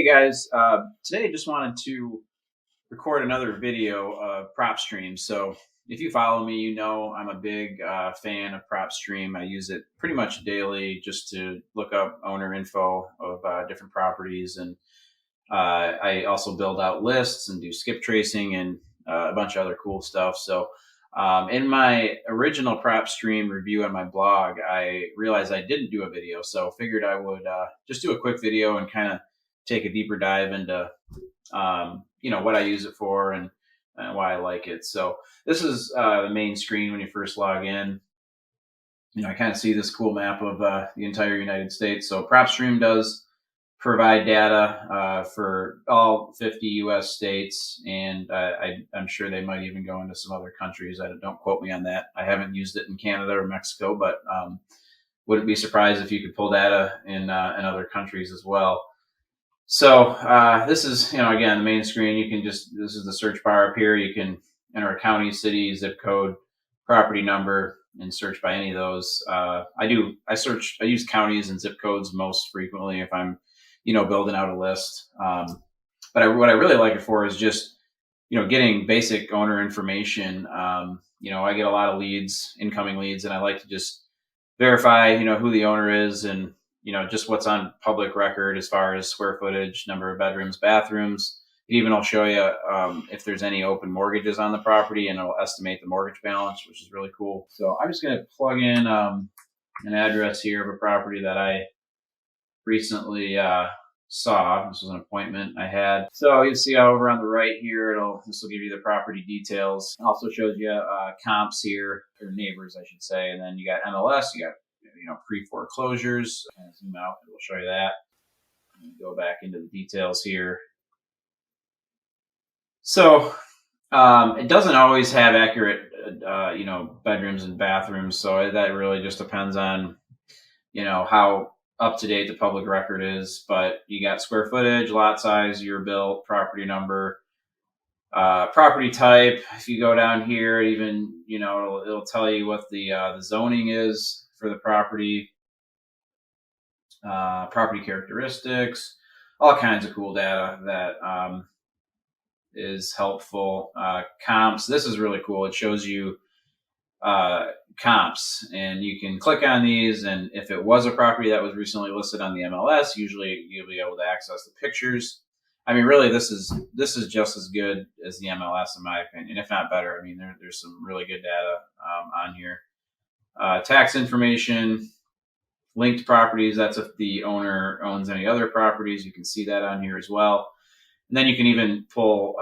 Hey guys, today I just wanted to record another video of PropStream. So if you follow me, you know I'm a big fan of PropStream. I use it pretty much daily just to look up owner info of different properties. And I also build out lists and do skip tracing and a bunch of other cool stuff. So in my original PropStream review on my blog, I realized I didn't do a video. So figured I would just do a quick video and kind of take a deeper dive into what I use it for and why I like it. So this is the main screen when you first log in. I kind of see this cool map of the entire United States. So PropStream does provide data for all 50 U.S. states, and I'm sure they might even go into some other countries. Don't quote me on that. I haven't used it in Canada or Mexico, but wouldn't be surprised if you could pull data in other countries as well. So this is, again, the main screen. This is the search bar up here. You can enter a county, city, zip code, property number, and search by any of those. I use counties and zip codes most frequently if I'm, building out a list. But what I really like it for is just, getting basic owner information. I get a lot of leads, incoming leads, and I like to just verify, who the owner is and just what's on public record as far as square footage, number of bedrooms, bathrooms. Even I'll show you if there's any open mortgages on the property, and it'll estimate the mortgage balance, which is really cool. So I'm just going to plug in an address here of a property that I recently saw. This was an appointment I had. So you see over on the right here, this will give you the property details. It also shows you comps here, or neighbors, I should say. And then you got MLS, you got pre-foreclosures. Kind of zoom out, and we'll show you that. And go back into the details here. So it doesn't always have accurate, bedrooms and bathrooms. So that really just depends on, how up to date the public record is. But you got square footage, lot size, year built, property number, property type. If you go down here, even it'll tell you what the zoning is for the property, property characteristics, all kinds of cool data that is helpful. Comps. This is really cool. It shows you comps, and you can click on these, and if it was a property that was recently listed on the MLS, usually you'll be able to access the pictures. I mean, really, this is just as good as the MLS, in my opinion, if not better. I mean, there's some really good data on here. Tax information, linked properties. That's if the owner owns any other properties. You can see that on here as well. And then you can even pull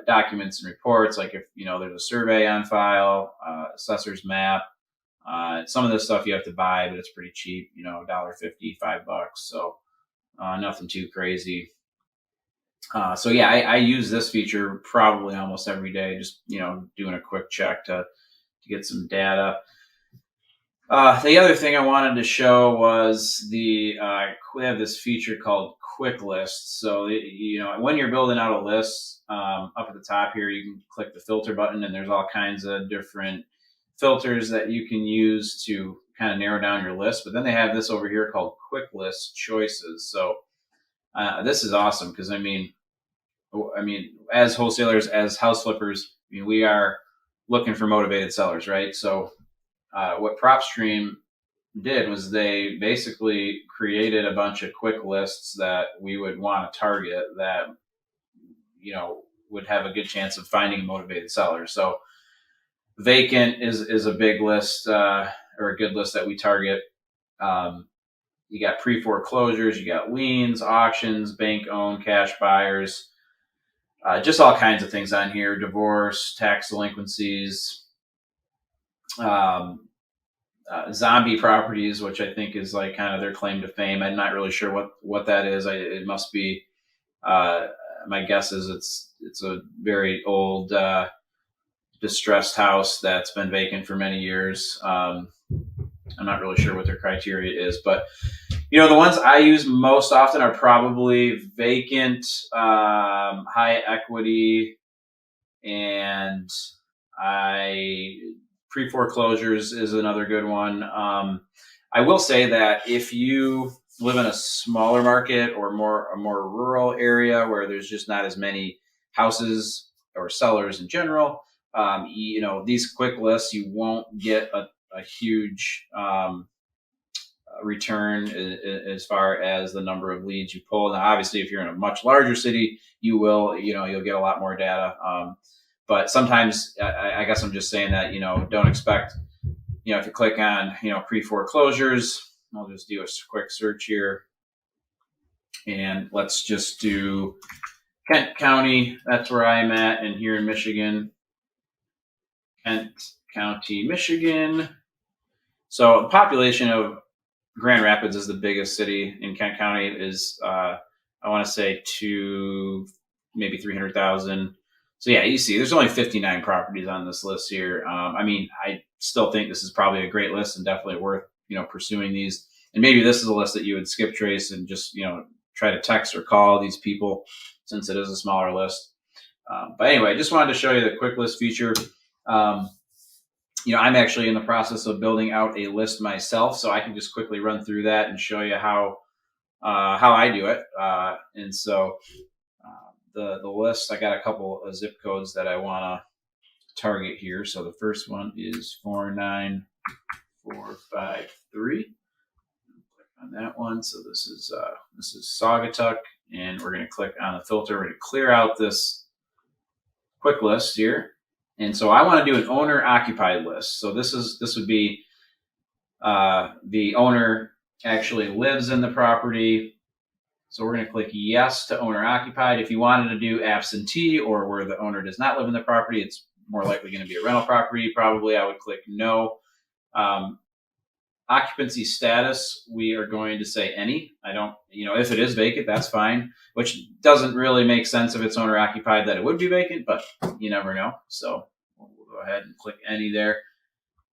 documents and reports, like if there's a survey on file, assessor's map. Some of this stuff you have to buy, but it's pretty cheap. $1.50, $5. So nothing too crazy. So yeah, I use this feature probably almost every day, just doing a quick check to get some data. The other thing I wanted to show was we have this feature called Quick Lists. So when you're building out a list, up at the top here, you can click the filter button, and there's all kinds of different filters that you can use to kind of narrow down your list. But then they have this over here called Quick List Choices. So this is awesome because I mean, as wholesalers, as house flippers, we are looking for motivated sellers, right? So what PropStream did was they basically created a bunch of quick lists that we would want to target that would have a good chance of finding a motivated seller. So vacant is a big list or a good list that we target. You got pre-foreclosures, you got liens, auctions, bank owned, cash buyers, just all kinds of things on here. Divorce, tax delinquencies, zombie properties, which I think is like kind of their claim to fame. I'm not really sure what that is. It must be. My guess is it's a very old, distressed house that's been vacant for many years. I'm not really sure what their criteria is, but the ones I use most often are probably vacant, high equity, and pre-foreclosures is another good one. I will say that if you live in a smaller market or a more rural area where there's just not as many houses or sellers in general, these quick lists, you won't get a huge return as far as the number of leads you pull. Now, obviously, if you're in a much larger city, you'll get a lot more data. But sometimes, I guess I'm just saying that, don't expect, if you click on, pre-foreclosures, I'll just do a quick search here. And let's just do Kent County. That's where I'm at. And here in Michigan, Kent County, Michigan. So the population of Grand Rapids is the biggest city in Kent County. Is I want to say maybe 300,000. So yeah, you see, there's only 59 properties on this list here. I still think this is probably a great list and definitely worth pursuing these. And maybe this is a list that you would skip trace and just try to text or call these people, since it is a smaller list. But anyway, I just wanted to show you the quick list feature. I'm actually in the process of building out a list myself, so I can just quickly run through that and show you how I do it. And so the list, I got a couple of zip codes that I want to target here. So the first one is 49453. Click on that one. So this is Saugatuck, and we're going to click on the filter. We're going to clear out this quick list here. And so I want to do an owner occupied list. So this would be the owner actually lives in the property. So we're going to click yes to owner occupied. If you wanted to do absentee, or where the owner does not live in the property, it's more likely going to be a rental property. Probably I would click no. Occupancy status, we are going to say any. I don't, if it is vacant, that's fine, which doesn't really make sense if it's owner occupied that it would be vacant, but you never know. So we'll go ahead and click any there.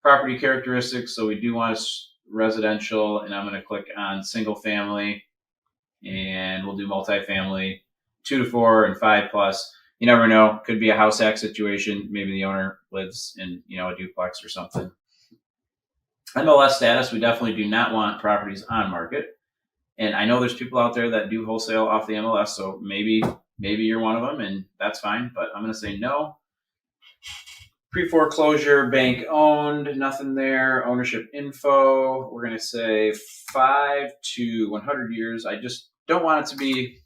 Property characteristics, so we do want residential, and I'm going to click on single family, and we'll do multifamily, 2 to 4 and 5+. You never know, could be a house hack situation. Maybe the owner lives in a duplex or something. MLS status, we definitely do not want properties on market. And I know there's people out there that do wholesale off the MLS, so maybe you're one of them, and that's fine, but I'm going to say no. Pre-foreclosure, bank owned, nothing there. Ownership info, we're going to say 5 to 100 years. I just don't want it to be,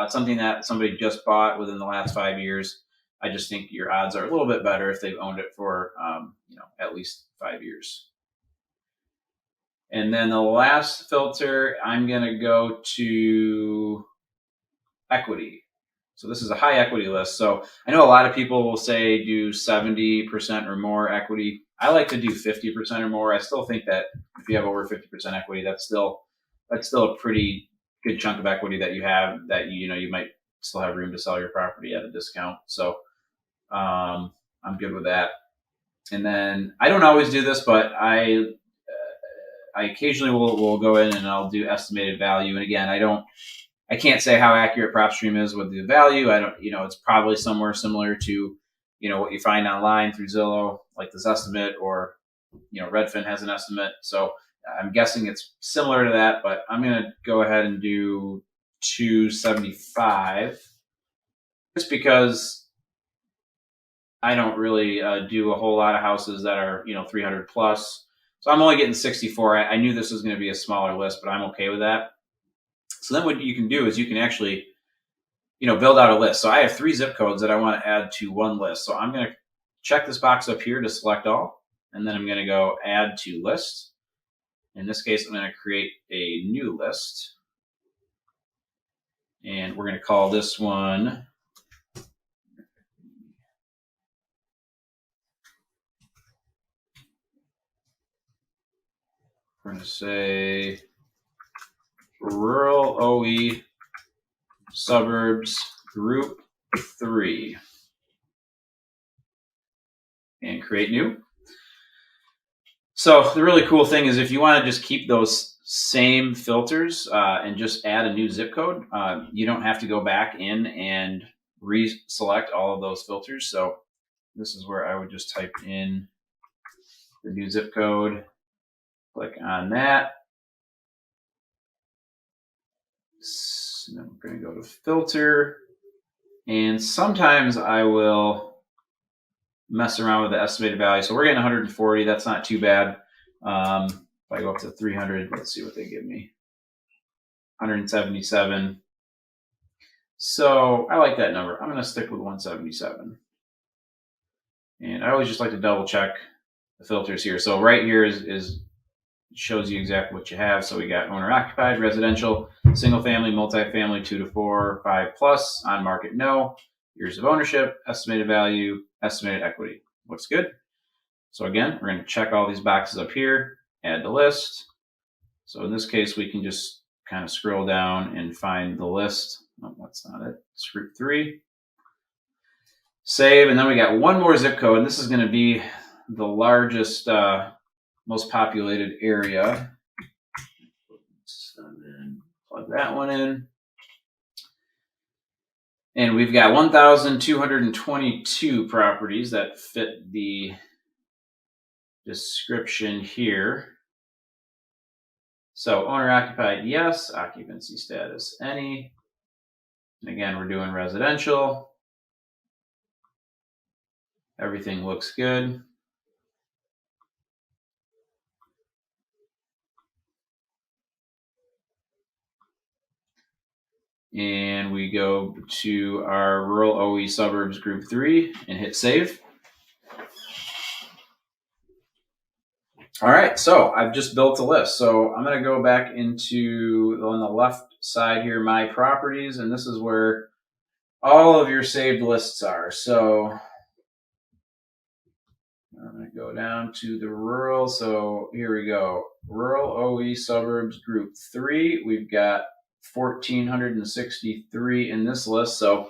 something that somebody just bought within the last 5 years. I just think your odds are a little bit better if they've owned it for, at least 5 years. And then the last filter, I'm going to go to equity. So this is a high equity list. So I know a lot of people will say do 70% or more equity. I like to do 50% or more. I still think that if you have over 50% equity, that's still a pretty good chunk of equity that you have, that you might still have room to sell your property at a discount. So I'm good with that. And then I don't always do this, but I occasionally will go in and I'll do estimated value. And again, I can't say how accurate PropStream is with the value. I don't, it's probably somewhere similar to, what you find online through Zillow, like this estimate, or, Redfin has an estimate. So I'm guessing it's similar to that, but I'm going to go ahead and do 275, just because I don't really do a whole lot of houses that are, 300 plus. So I'm only getting 64. I knew this was going to be a smaller list, but I'm okay with that. So then what you can do is you can actually, build out a list. So I have 3 zip codes that I want to add to one list. So I'm going to check this box up here to select all, and then I'm going to go add to list. In this case, I'm going to create a new list, and we're going to call this one we're going to say Rural OE Suburbs Group 3, and create new. So the really cool thing is if you want to just keep those same filters and just add a new zip code, you don't have to go back in and reselect all of those filters. So this is where I would just type in the new zip code, click on that, So then we're going to go to filter, and sometimes I will mess around with the estimated value. So we're getting 140. That's not too bad. If I go up to 300, let's see what they give me. 177. So I like that number. I'm going to stick with 177. And I always just like to double check the filters here. So right here is shows you exactly what you have. So we got owner occupied, residential, single family, multifamily, 2 to 4, 5 plus, on market no, years of ownership, estimated value, estimated equity. Looks good. So again, we're going to check all these boxes up here, add the list. So in this case, we can just kind of scroll down and find the list. Oh, that's not it. It's group 3. Save, and then we got one more zip code, and this is going to be the largest, most populated area. So then plug that one in. And we've got 1,222 properties that fit the description here. So owner occupied, yes. Occupancy status, any. And again, we're doing residential. Everything looks good. And we go to our rural OE suburbs group 3 and hit save. All right, so I've just built a list. So I'm going to go back into, on the left side here, my properties, and this is where all of your saved lists are. So I'm going to go down to the rural. So here we go. Rural OE suburbs group 3. We've got 1,463 in this list. So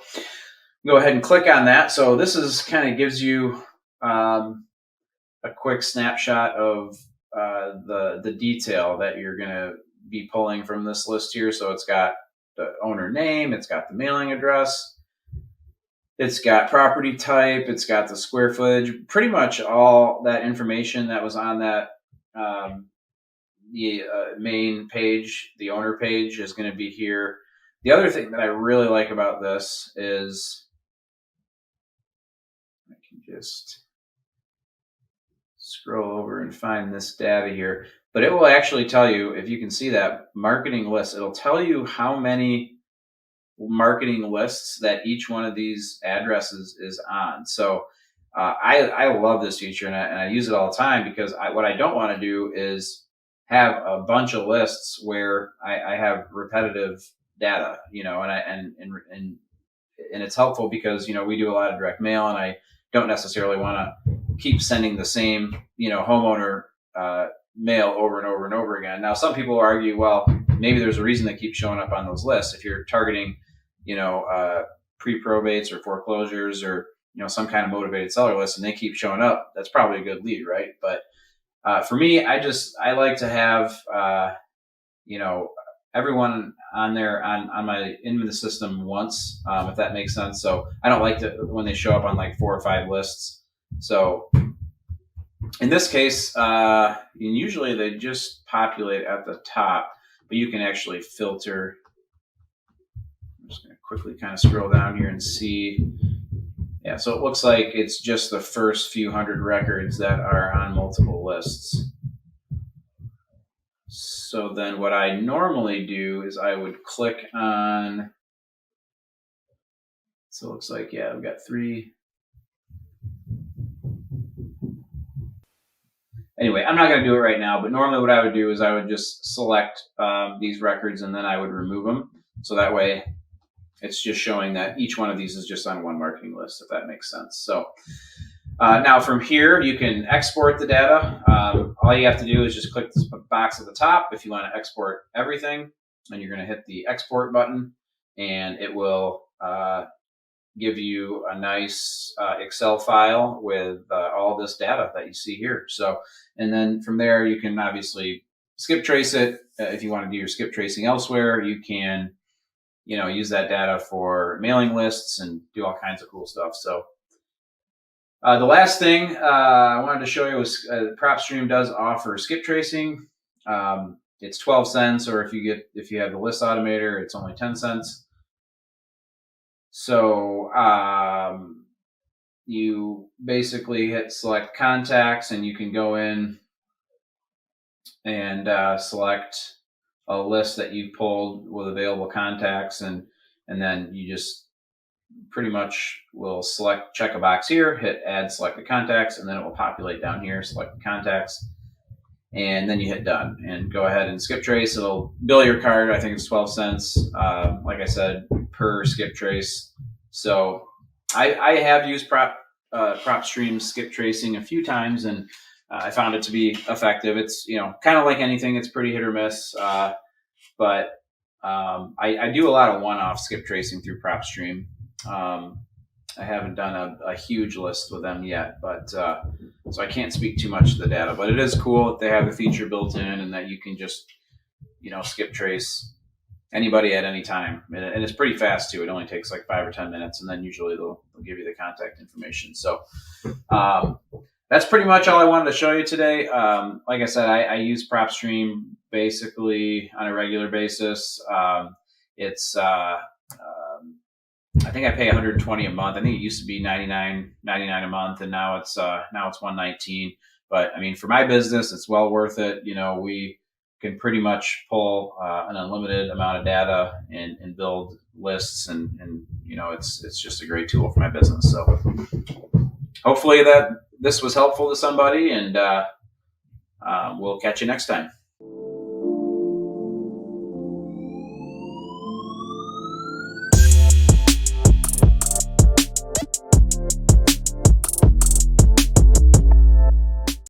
go ahead and click on that. So this is kind of gives you a quick snapshot of the detail that you're going to be pulling from this list here. So it's got the owner name, it's got the mailing address, it's got property type, it's got the square footage, pretty much all that information that was on that the main page, the owner page, is going to be here. The other thing that I really like about this is I can just scroll over and find this data here, but it will actually tell you, if you can see that marketing list, it'll tell you how many marketing lists that each one of these addresses is on. So I love this feature, and I use it all the time, because what I don't want to do is have a bunch of lists where I have repetitive data, and it's helpful because, we do a lot of direct mail, and I don't necessarily want to keep sending the same, homeowner mail over and over and over again. Now, some people argue, well, maybe there's a reason they keep showing up on those lists. If you're targeting, pre-probates or foreclosures, or, some kind of motivated seller list, and they keep showing up, that's probably a good lead, right? But for me, I like to have, everyone on there on my in the system once, if that makes sense. So I don't like to when they show up on like 4 or 5 lists. So in this case, and usually they just populate at the top, but you can actually filter. I'm just going to quickly kind of scroll down here and see. Yeah, so it looks like it's just the first few hundred records that are on multiple lists. So then what I normally do is I would click on, so it looks like, yeah, I've got 3. Anyway, I'm not going to do it right now, but normally what I would do is I would just select these records, and then I would remove them. So that way it's just showing that each one of these is just on one marketing list, if that makes sense. So now from here, you can export the data. All you have to do is just click this box at the top if you want to export everything, and you're going to hit the export button, and it will give you a nice Excel file with all this data that you see here. So, and then from there, you can obviously skip trace it. If you want to do your skip tracing elsewhere, you can, use that data for mailing lists and do all kinds of cool stuff. So the last thing I wanted to show you was PropStream does offer skip tracing. it's 12 cents, or if you have the list automator, it's only 10 cents. So you basically hit select contacts, and you can go in and select a list that you pulled with available contacts, and then you just pretty much will check a box here, hit add selected contacts, and then it will populate down here, select contacts, and then you hit done and go ahead and skip trace. It'll bill your card. I think it's 12 cents, like I said, per skip trace. So I have used PropStream skip tracing a few times, and I found it to be effective. It's, kind of like anything, it's pretty hit or miss. But I do a lot of one-off skip tracing through PropStream. I haven't done a huge list with them yet, but so I can't speak too much to the data. But it is cool that they have the feature built in, and that you can just skip trace anybody at any time, and it's pretty fast too. It only takes like 5 or 10 minutes, and then usually they'll give you the contact information. So that's pretty much all I wanted to show you today. Like I said, I use PropStream basically on a regular basis. It's I think I pay 120 a month. I think it used to be 99 a month, and now it's 119. But I mean, for my business, it's well worth it. We can pretty much pull an unlimited amount of data and build lists, and it's just a great tool for my business. So hopefully that this was helpful to somebody, and we'll catch you next time.